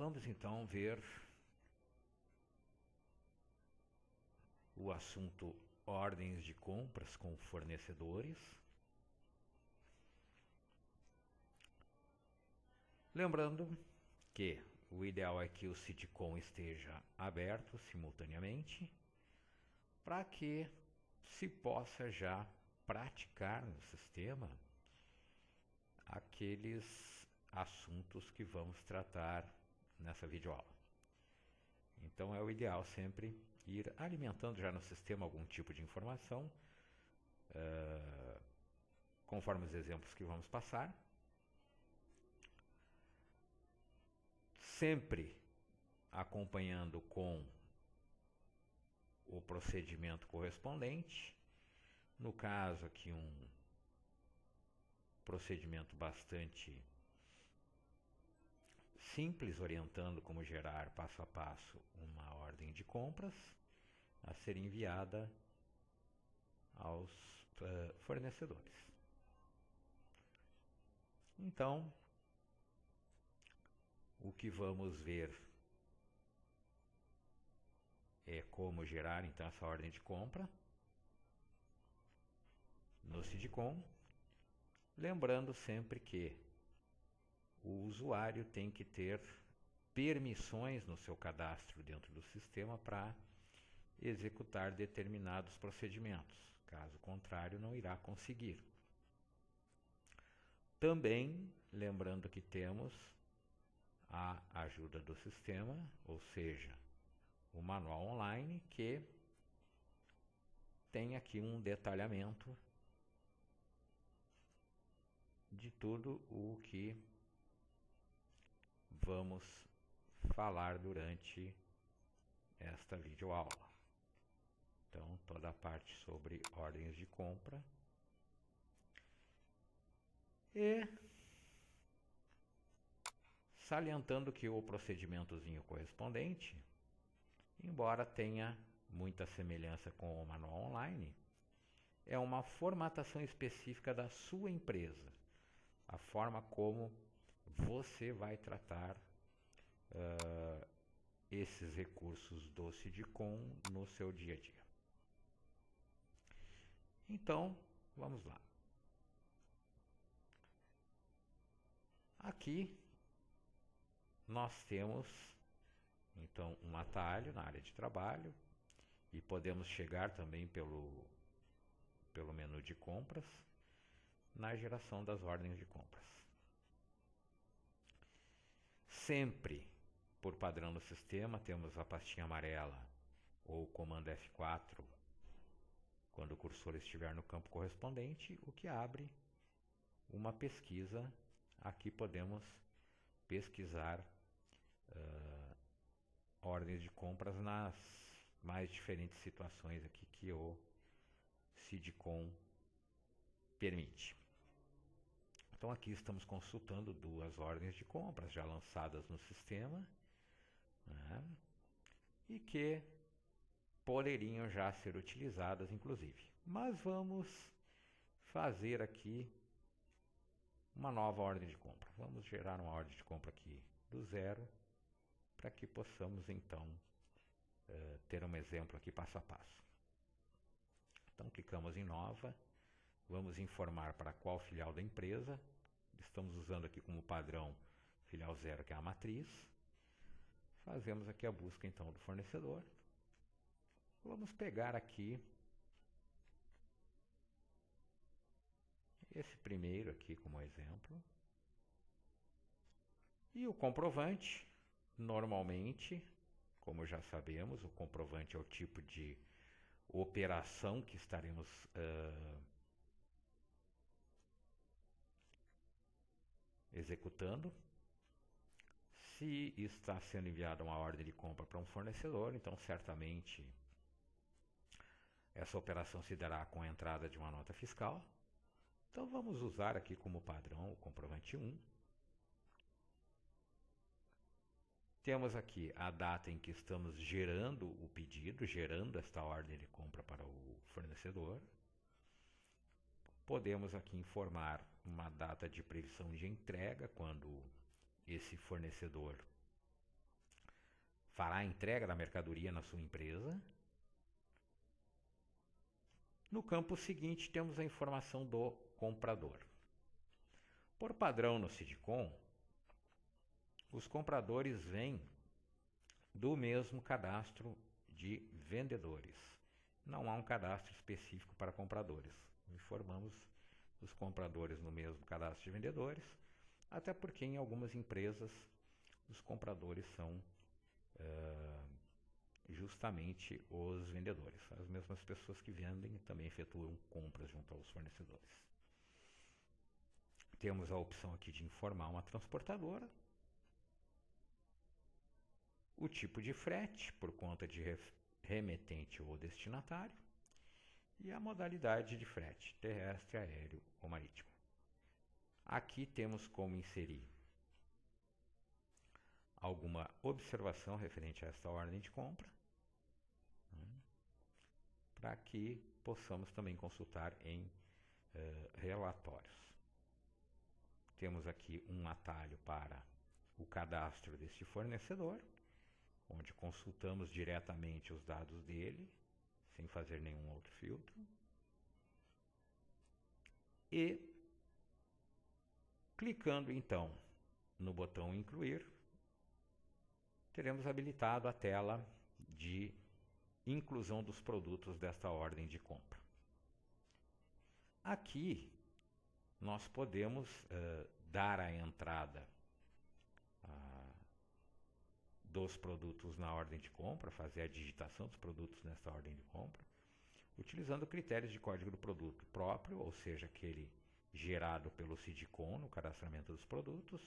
Vamos então ver o assunto ordens de compras com fornecedores. Lembrando que o ideal é que o Sidcom esteja aberto simultaneamente para que se possa já praticar no sistema aqueles assuntos que vamos tratar nessa videoaula. Então é o ideal sempre ir alimentando já no sistema algum tipo de informação, conforme os exemplos que vamos passar. Sempre acompanhando com o procedimento correspondente. No caso aqui um procedimento bastante simples, orientando como gerar passo a passo uma ordem de compras a ser enviada aos fornecedores. Então, o que vamos ver é como gerar então essa ordem de compra no Sidcom, lembrando sempre que o usuário tem que ter permissões no seu cadastro dentro do sistema para executar determinados procedimentos. Caso contrário, não irá conseguir. Também lembrando que temos a ajuda do sistema, ou seja, o manual online, que tem aqui um detalhamento de tudo o que vamos falar durante esta videoaula. Então, toda a parte sobre ordens de compra e salientando que o procedimentozinho correspondente, embora tenha muita semelhança com o manual online, é uma formatação específica da sua empresa, a forma como você vai tratar esses recursos do Sidcom no seu dia a dia. Então, vamos lá. Aqui nós temos então um atalho na área de trabalho e podemos chegar também pelo menu de compras na geração das ordens de compras. Sempre, por padrão no sistema, temos a pastinha amarela ou o comando F4 quando o cursor estiver no campo correspondente, o que abre uma pesquisa. Aqui podemos pesquisar ordens de compras nas mais diferentes situações aqui que o Sidcom permite. Então aqui estamos consultando duas ordens de compras já lançadas no sistema, né, e que poderiam já ser utilizadas inclusive. Mas vamos fazer aqui uma nova ordem de compra. Vamos gerar uma ordem de compra aqui do zero para que possamos então ter um exemplo aqui passo a passo. Então clicamos em nova, vamos informar para qual filial da empresa. Estamos usando aqui como padrão filial 0, que é a matriz. Fazemos aqui a busca então do fornecedor. Vamos pegar aqui esse primeiro aqui como exemplo. E o comprovante, normalmente, como já sabemos, o comprovante é o tipo de operação que estaremos executando. Se está sendo enviada uma ordem de compra para um fornecedor, então certamente essa operação se dará com a entrada de uma nota fiscal. Então vamos usar aqui como padrão o comprovante 1. Temos aqui a data em que estamos gerando o pedido, gerando esta ordem de compra para o fornecedor. Podemos aqui informar uma data de previsão de entrega, quando esse fornecedor fará a entrega da mercadoria na sua empresa. No campo seguinte, temos a informação do comprador. Por padrão no Sidcom, os compradores vêm do mesmo cadastro de vendedores. Não há um cadastro específico para compradores. Informamos os compradores no mesmo cadastro de vendedores, até porque em algumas empresas os compradores são justamente os vendedores. As mesmas pessoas que vendem também efetuam compras junto aos fornecedores. Temos a opção aqui de informar uma transportadora, o tipo de frete por conta de remetente ou destinatário e a modalidade de frete, terrestre, aéreo ou marítimo. Aqui temos como inserir alguma observação referente a esta ordem de compra, para que possamos também consultar em relatórios. Temos aqui um atalho para o cadastro deste fornecedor, onde consultamos diretamente os dados dele, sem fazer nenhum outro filtro. E, clicando então no botão incluir, teremos habilitado a tela de inclusão dos produtos desta ordem de compra. Aqui nós podemos dar a entrada dos produtos na ordem de compra, fazer a digitação dos produtos nesta ordem de compra, utilizando critérios de código do produto próprio, ou seja, aquele gerado pelo Sidcom no cadastramento dos produtos,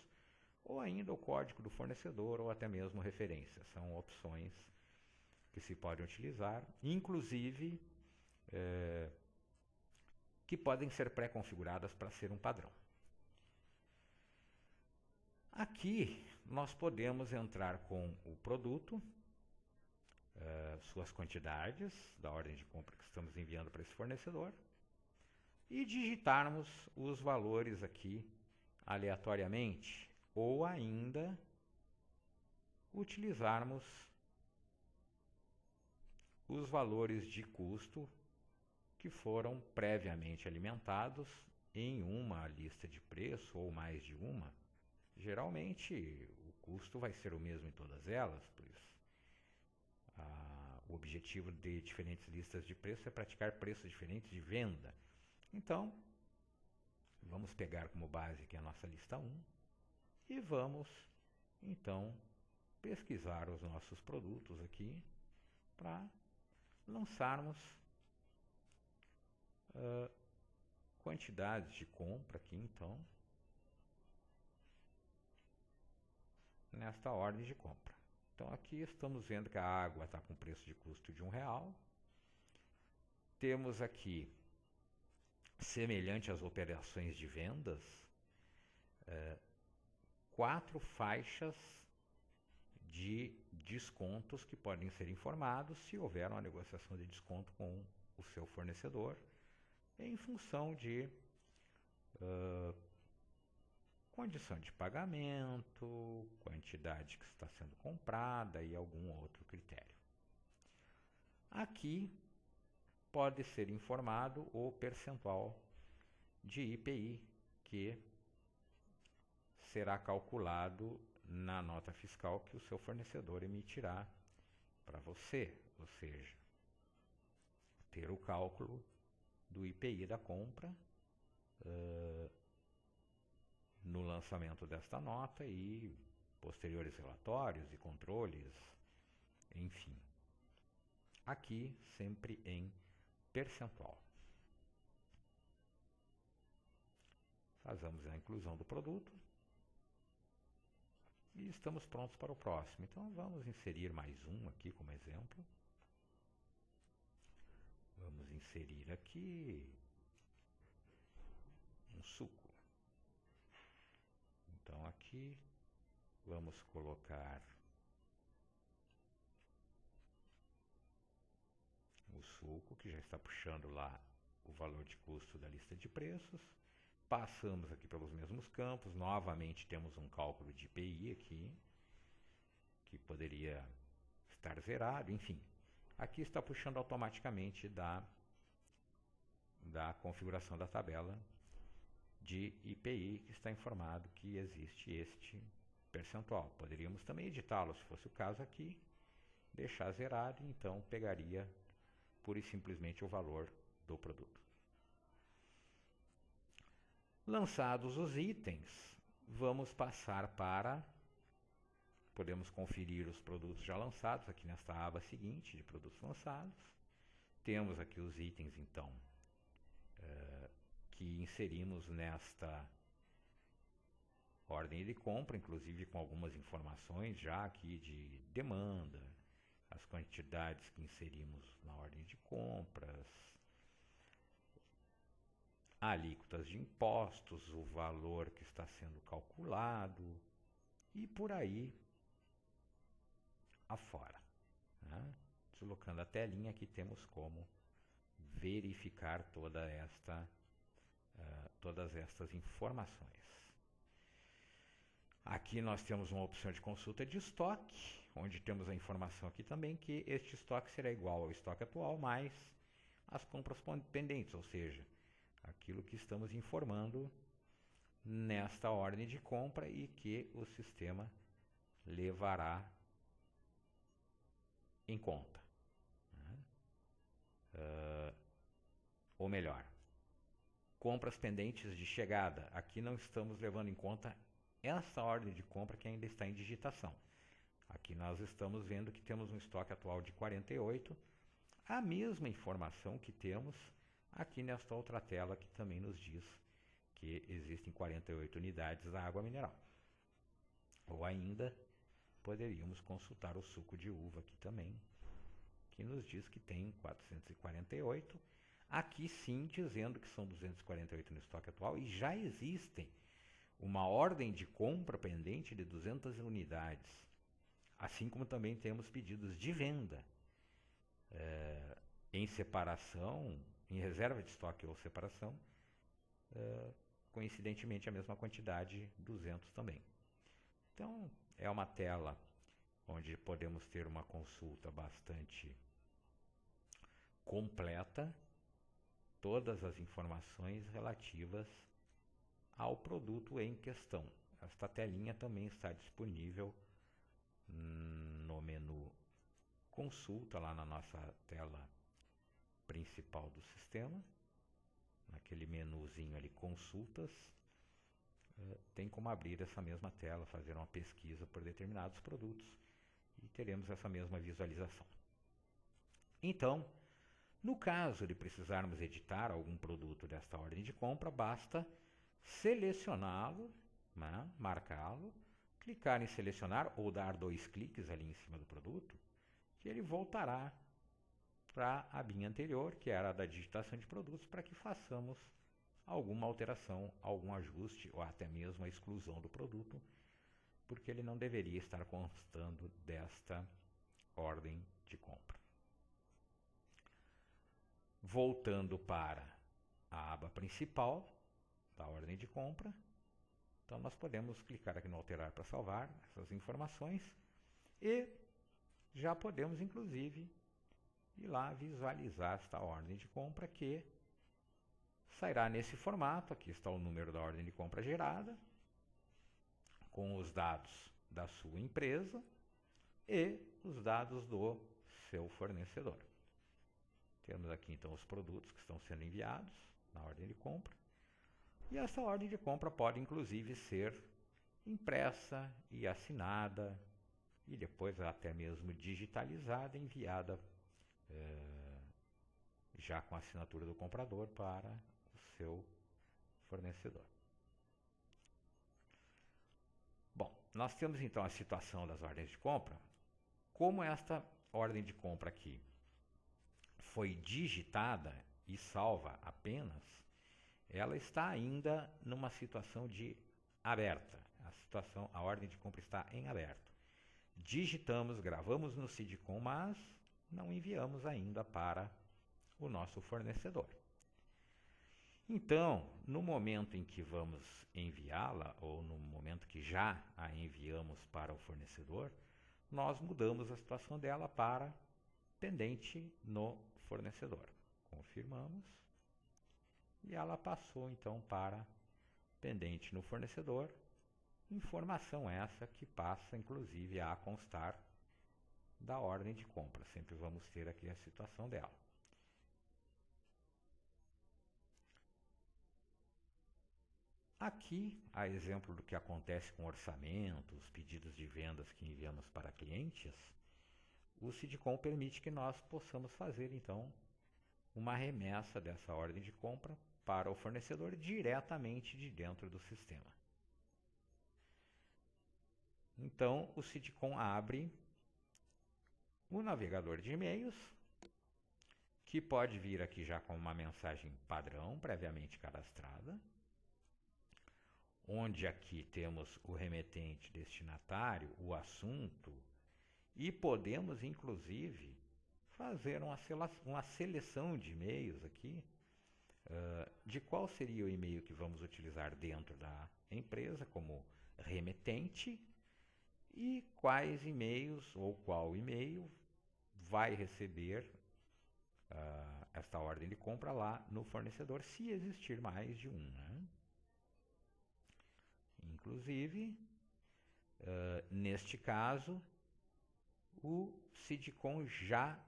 ou ainda o código do fornecedor, ou até mesmo referência. São opções que se podem utilizar, inclusive que podem ser pré-configuradas para ser um padrão. Aqui nós podemos entrar com o produto, suas quantidades da ordem de compra que estamos enviando para esse fornecedor e digitarmos os valores aqui aleatoriamente, ou ainda utilizarmos os valores de custo que foram previamente alimentados em uma lista de preço ou mais de uma. Geralmente o custo vai ser o mesmo em todas elas, pois o objetivo de diferentes listas de preço é praticar preços diferentes de venda. Então, vamos pegar como base aqui a nossa lista 1 e vamos então pesquisar os nossos produtos aqui para lançarmos quantidades de compra aqui então nesta ordem de compra. Então aqui estamos vendo que a água está com preço de custo de R$1. Temos aqui, semelhante às operações de vendas, 4 faixas de descontos que podem ser informados se houver uma negociação de desconto com o seu fornecedor, em função de condição de pagamento, quantidade que está sendo comprada e algum outro critério. Aqui pode ser informado o percentual de IPI que será calculado na nota fiscal que o seu fornecedor emitirá para você, ou seja, ter o cálculo do IPI da compra no lançamento desta nota e posteriores relatórios e controles, enfim. Aqui sempre em percentual. Fazemos a inclusão do produto e estamos prontos para o próximo. Então vamos inserir mais um aqui como exemplo. Vamos inserir aqui um suco. Então aqui vamos colocar o suco, que já está puxando lá o valor de custo da lista de preços. Passamos aqui pelos mesmos campos, novamente temos um cálculo de IPI aqui, que poderia estar zerado, enfim. Aqui está puxando automaticamente da configuração da tabela de IPI, que está informado que existe este percentual. Poderíamos também editá-lo, se fosse o caso aqui, deixar zerado, e então pegaria pura e simplesmente o valor do produto. Lançados os itens, vamos passar para... Podemos conferir os produtos já lançados aqui nesta aba seguinte de produtos lançados. Temos aqui os itens, então, que inserimos nesta ordem de compra, inclusive com algumas informações já aqui de demanda, as quantidades que inserimos na ordem de compras, alíquotas de impostos, o valor que está sendo calculado e por aí afora. Né? Deslocando a telinha, aqui temos como verificar todas estas informações. Aqui nós temos uma opção de consulta de estoque, onde temos a informação aqui também que este estoque será igual ao estoque atual mais as compras pendentes, ou seja, aquilo que estamos informando nesta ordem de compra e que o sistema levará em conta. Ou melhor, compras pendentes de chegada. Aqui não estamos levando em conta essa ordem de compra que ainda está em digitação. Aqui nós estamos vendo que temos um estoque atual de 48, a mesma informação que temos aqui nesta outra tela que também nos diz que existem 48 unidades da água mineral. Ou ainda, poderíamos consultar o suco de uva aqui também, que nos diz que tem 448, aqui sim dizendo que são 248 no estoque atual e já existem uma ordem de compra pendente de 200 unidades, assim como também temos pedidos de venda em separação, em reserva de estoque ou separação, coincidentemente a mesma quantidade, 200 também. Então, é uma tela onde podemos ter uma consulta bastante completa, todas as informações relativas ao produto em questão. Esta telinha também está disponível no menu consulta, lá na nossa tela principal do sistema, naquele menuzinho ali, consultas, tem como abrir essa mesma tela, fazer uma pesquisa por determinados produtos e teremos essa mesma visualização. Então, no caso de precisarmos editar algum produto desta ordem de compra, basta selecioná-lo, né, marcá-lo, clicar em selecionar ou dar 2 cliques ali em cima do produto, que ele voltará para a abinha anterior, que era a da digitação de produtos, para que façamos alguma alteração, algum ajuste ou até mesmo a exclusão do produto, porque ele não deveria estar constando desta ordem de compra. Voltando para a aba principal da ordem de compra, então nós podemos clicar aqui no alterar para salvar essas informações e já podemos inclusive ir lá visualizar esta ordem de compra, que sairá nesse formato. Aqui está o número da ordem de compra gerada, com os dados da sua empresa e os dados do seu fornecedor. Temos aqui então os produtos que estão sendo enviados na ordem de compra. E essa ordem de compra pode inclusive ser impressa e assinada e depois até mesmo digitalizada e enviada já com a assinatura do comprador para o seu fornecedor. Bom, nós temos então a situação das ordens de compra. Como esta ordem de compra aqui foi digitada e salva apenas, ela está ainda numa situação de aberta. A ordem de compra está em aberto. Digitamos, gravamos no SIDCOM, mas não enviamos ainda para o nosso fornecedor. Então, no momento em que vamos enviá-la, ou no momento que já a enviamos para o fornecedor, nós mudamos a situação dela para pendente no fornecedor. Confirmamos e ela passou então para pendente no fornecedor. Informação essa que passa inclusive a constar da ordem de compra. Sempre vamos ter aqui a situação dela. Aqui, a exemplo do que acontece com orçamentos, pedidos de vendas que enviamos para clientes, o Sidcom permite que nós possamos fazer, então, uma remessa dessa ordem de compra para o fornecedor diretamente de dentro do sistema. Então, o Sidcom abre o navegador de e-mails, que pode vir aqui já com uma mensagem padrão previamente cadastrada, onde aqui temos o remetente destinatário, o assunto, e podemos inclusive fazer uma seleção de e-mails aqui, de qual seria o e-mail que vamos utilizar dentro da empresa como remetente e quais e-mails ou qual e-mail vai receber esta ordem de compra lá no fornecedor, se existir mais de um, né? Inclusive, neste caso, o Sidcom já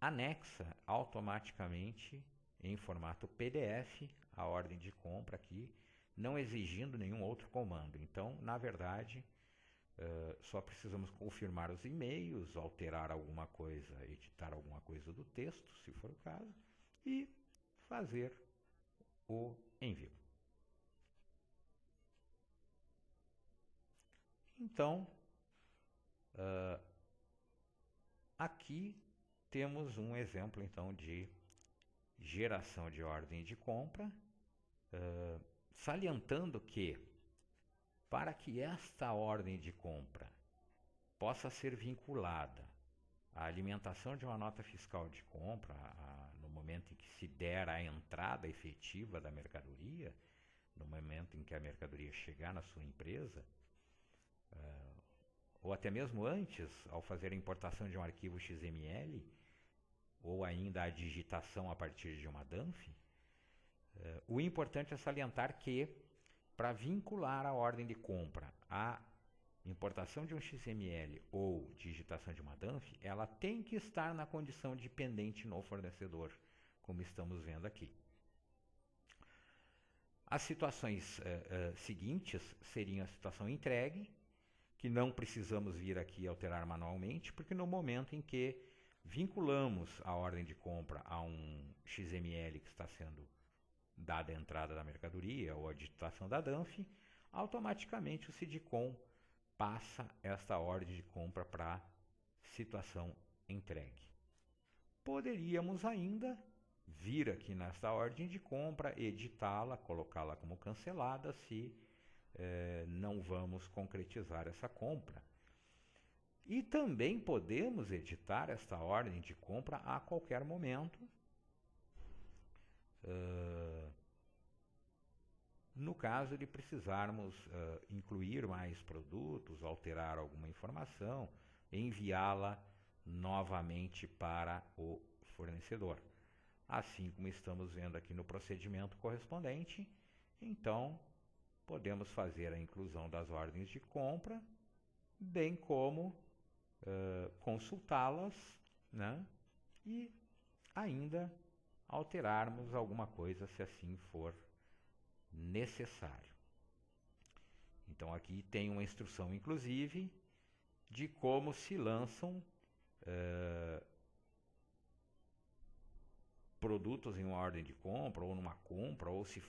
anexa automaticamente em formato PDF a ordem de compra aqui, não exigindo nenhum outro comando. Então, na verdade, só precisamos confirmar os e-mails, alterar alguma coisa, editar alguma coisa do texto, se for o caso, e fazer o envio. Então, aqui temos um exemplo então de geração de ordem de compra, salientando que para que esta ordem de compra possa ser vinculada à alimentação de uma nota fiscal de compra, no momento em que se der a entrada efetiva da mercadoria, no momento em que a mercadoria chegar na sua empresa, ou até mesmo antes, ao fazer a importação de um arquivo XML, ou ainda a digitação a partir de uma DANF, o importante é salientar que, para vincular a ordem de compra à importação de um XML ou digitação de uma DANF, ela tem que estar na condição de pendente no fornecedor, como estamos vendo aqui. As situações seguintes seriam a situação entregue, que não precisamos vir aqui alterar manualmente, porque no momento em que vinculamos a ordem de compra a um XML que está sendo dada a entrada da mercadoria ou a digitação da DANF, automaticamente o Sidcom passa esta ordem de compra para a situação entregue. Poderíamos ainda vir aqui nesta ordem de compra, editá-la, colocá-la como cancelada se não vamos concretizar essa compra. E também podemos editar esta ordem de compra a qualquer momento, no caso de precisarmos incluir mais produtos, alterar alguma informação, enviá-la novamente para o fornecedor. Assim como estamos vendo aqui no procedimento correspondente, então podemos fazer a inclusão das ordens de compra, bem como consultá-las, né? E ainda alterarmos alguma coisa se assim for necessário. Então aqui tem uma instrução, inclusive, de como se lançam produtos em uma ordem de compra, ou numa compra, ou se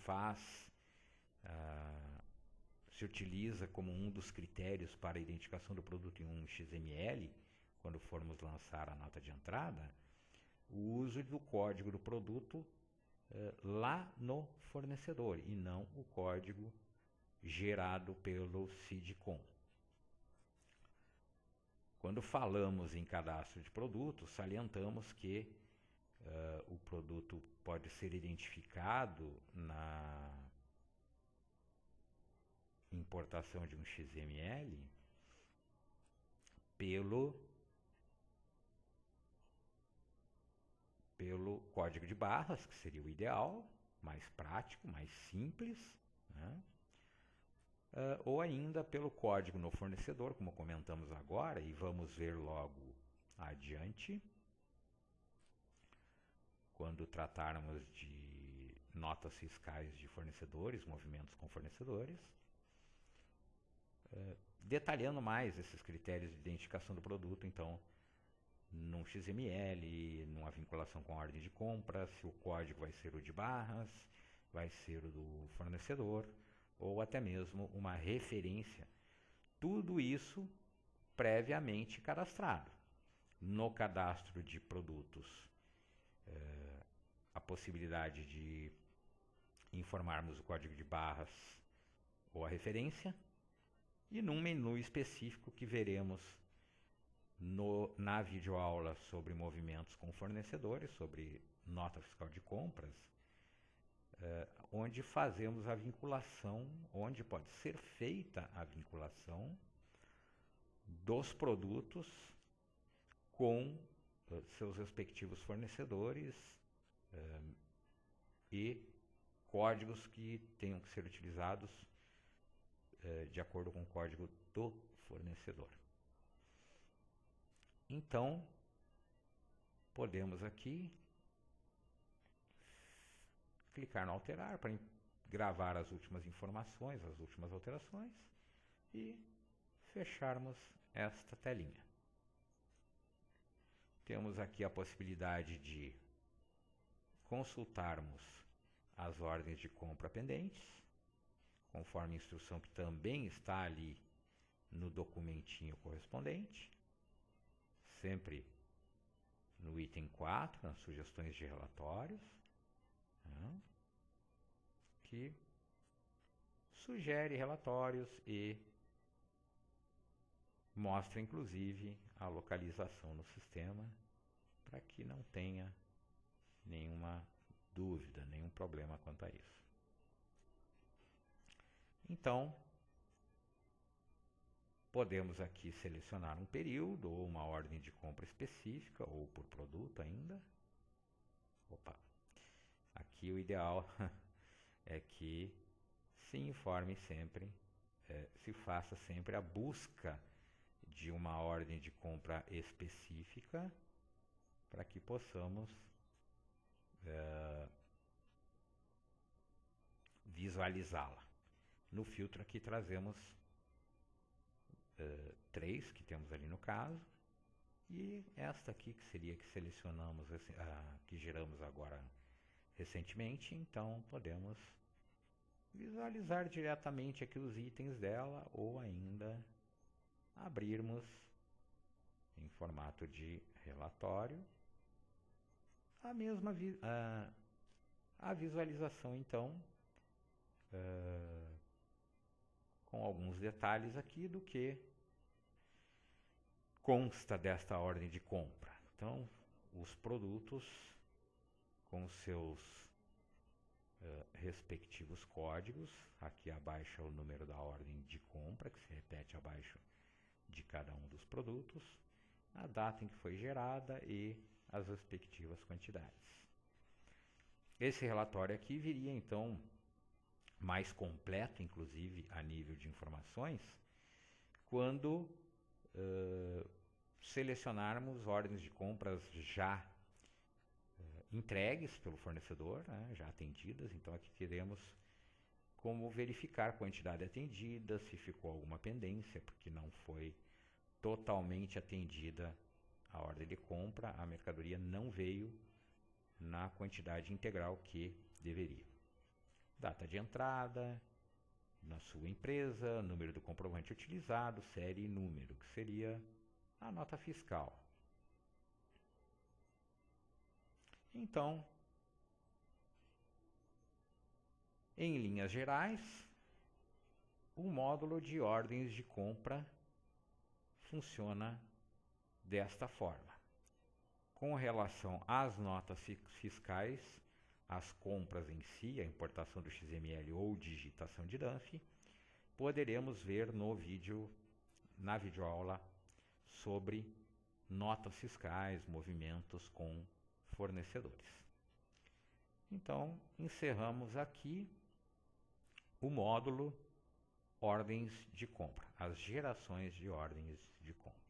se utiliza como um dos critérios para a identificação do produto em um XML, quando formos lançar a nota de entrada, o uso do código do produto lá no fornecedor e não o código gerado pelo Sidcom. Quando falamos em cadastro de produtos, salientamos que o produto pode ser identificado na importação de um XML pelo código de barras, que seria o ideal, mais prático, mais simples, né? Ou ainda pelo código no fornecedor, como comentamos agora, e vamos ver logo adiante, quando tratarmos de notas fiscais de fornecedores, movimentos com fornecedores, detalhando mais esses critérios de identificação do produto, então, num XML, numa vinculação com a ordem de compra, se o código vai ser o de barras, vai ser o do fornecedor, ou até mesmo uma referência. Tudo isso previamente cadastrado. No cadastro de produtos, a possibilidade de informarmos o código de barras ou a referência, e num menu específico que veremos na videoaula sobre movimentos com fornecedores, sobre nota fiscal de compras, onde fazemos a vinculação, onde pode ser feita a vinculação dos produtos com seus respectivos fornecedores e códigos que tenham que ser utilizados de acordo com o código do fornecedor. Então, podemos aqui clicar no alterar para gravar as últimas informações, as últimas alterações e fecharmos esta telinha. Temos aqui a possibilidade de consultarmos as ordens de compra pendentes, conforme a instrução que também está ali no documentinho correspondente, sempre no item 4, nas sugestões de relatórios, né, que sugere relatórios e mostra inclusive a localização no sistema para que não tenha nenhuma dúvida, nenhum problema quanto a isso. Então, podemos aqui selecionar um período ou uma ordem de compra específica ou por produto ainda. Aqui o ideal é que se informe sempre, se faça sempre a busca de uma ordem de compra específica para que possamos visualizá-la. No filtro aqui trazemos 3 que temos ali no caso, e esta aqui que seria que selecionamos, que geramos agora recentemente, então podemos visualizar diretamente aqui os itens dela ou ainda abrirmos em formato de relatório a mesma a visualização então com alguns detalhes aqui do que consta desta ordem de compra. Então, os produtos com seus respectivos códigos, aqui abaixo é o número da ordem de compra, que se repete abaixo de cada um dos produtos, a data em que foi gerada e as respectivas quantidades. Esse relatório aqui viria então mais completo, inclusive a nível de informações, quando selecionarmos ordens de compras já entregues pelo fornecedor, né, já atendidas. Então aqui teremos como verificar a quantidade atendida, se ficou alguma pendência, porque não foi totalmente atendida a ordem de compra, a mercadoria não veio na quantidade integral que deveria. Data de entrada na sua empresa, número do comprovante utilizado, série e número, que seria a nota fiscal. Então, em linhas gerais, o módulo de ordens de compra funciona desta forma. Com relação às notas fiscais, as compras em si, a importação do XML ou digitação de DANF, poderemos ver no vídeo, na videoaula sobre notas fiscais, movimentos com fornecedores. Então, encerramos aqui o módulo ordens de compra, as gerações de ordens de compra.